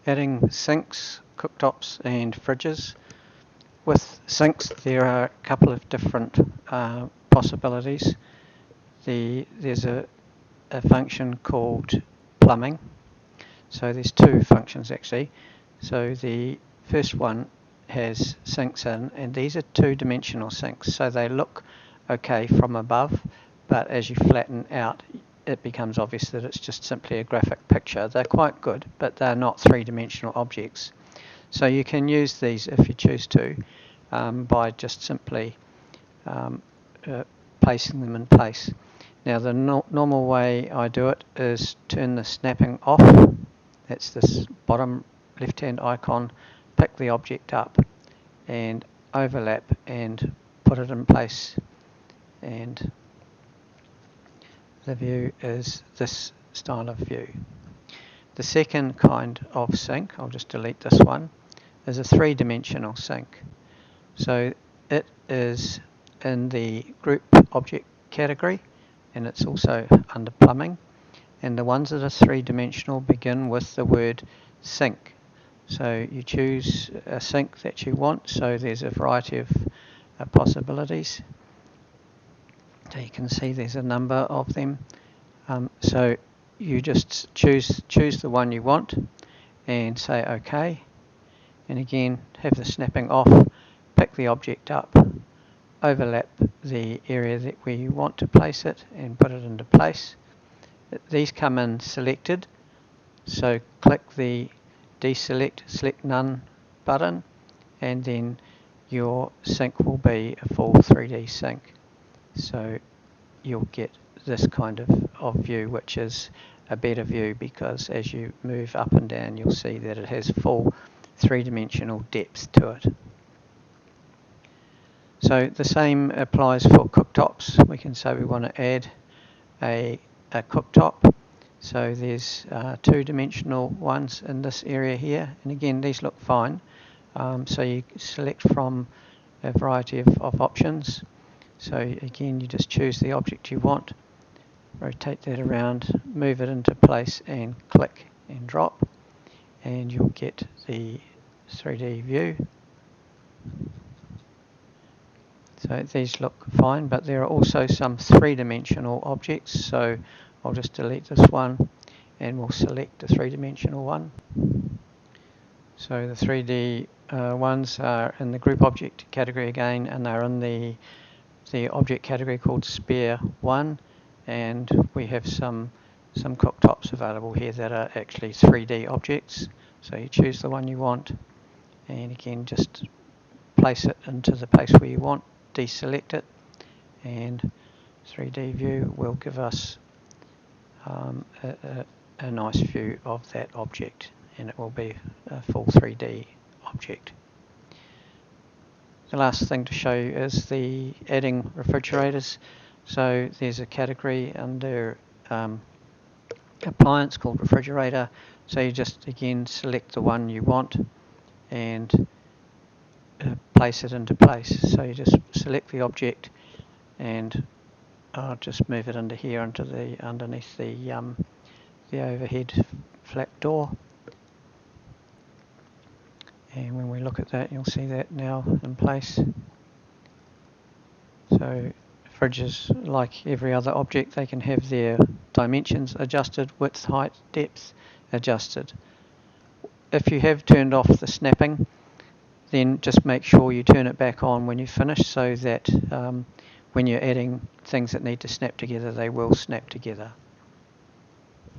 adding sinks, cooktops and fridges. With sinks there are a couple of different possibilities. There's a function called plumbing. So there's two functions actually. So the first one has sinks in, and these are two-dimensional sinks, so they look okay from above, but as you flatten out it becomes obvious that it's just simply a graphic picture. They're quite good, but they're not three-dimensional objects. So you can use these if you choose to by just simply placing them in place. Now the normal way I do it is turn the snapping off. That's this bottom left-hand icon. Pick the object up and overlap and put it in place, and the view is this style of view. The second kind of sink, I'll just delete this one, is a three-dimensional sink. So it is in the group object category, and it's also under plumbing, and the ones that are three-dimensional begin with the word sink. So you choose a sink that you want, so there's a variety of possibilities. So you can see there's a number of them. So you just choose the one you want and say OK, and again have the snapping off, pick the object up, overlap the area where you want to place it and put it into place. These come in selected, so click the deselect, select none button, and then your sink will be a full 3D sink. So you'll get this kind of view, which is a better view because as you move up and down you'll see that it has full three-dimensional depth to it. So the same applies for cooktops. We can say we want to add a cooktop. So there's two-dimensional ones in this area here, and again these look fine. So you select from a variety of options. So again you just choose the object you want, rotate that around, move it into place and click and drop, and you'll get the 3D view. So these look fine, but there are also some three-dimensional objects, so I'll just delete this one and we'll select the three-dimensional one. So the 3D ones are in the group object category again, and they're in the object category called spare 1, and we have some cooktops available here that are actually 3D objects. So you choose the one you want and again just place it into the place where you want, deselect it, and 3D view will give us a nice view of that object, and it will be a full 3D object. The last thing to show you is the adding refrigerators. So there's a category under appliance called refrigerator. So you just again select the one you want and place it into place. So you just select the object and I'll just move it into here, into the underneath the overhead flap door. And when we look at that, you'll see that now in place. So fridges, like every other object, they can have their dimensions adjusted, width, height, depth adjusted. If you have turned off the snapping, then just make sure you turn it back on when you finish, so that when you're adding things that need to snap together, they will snap together.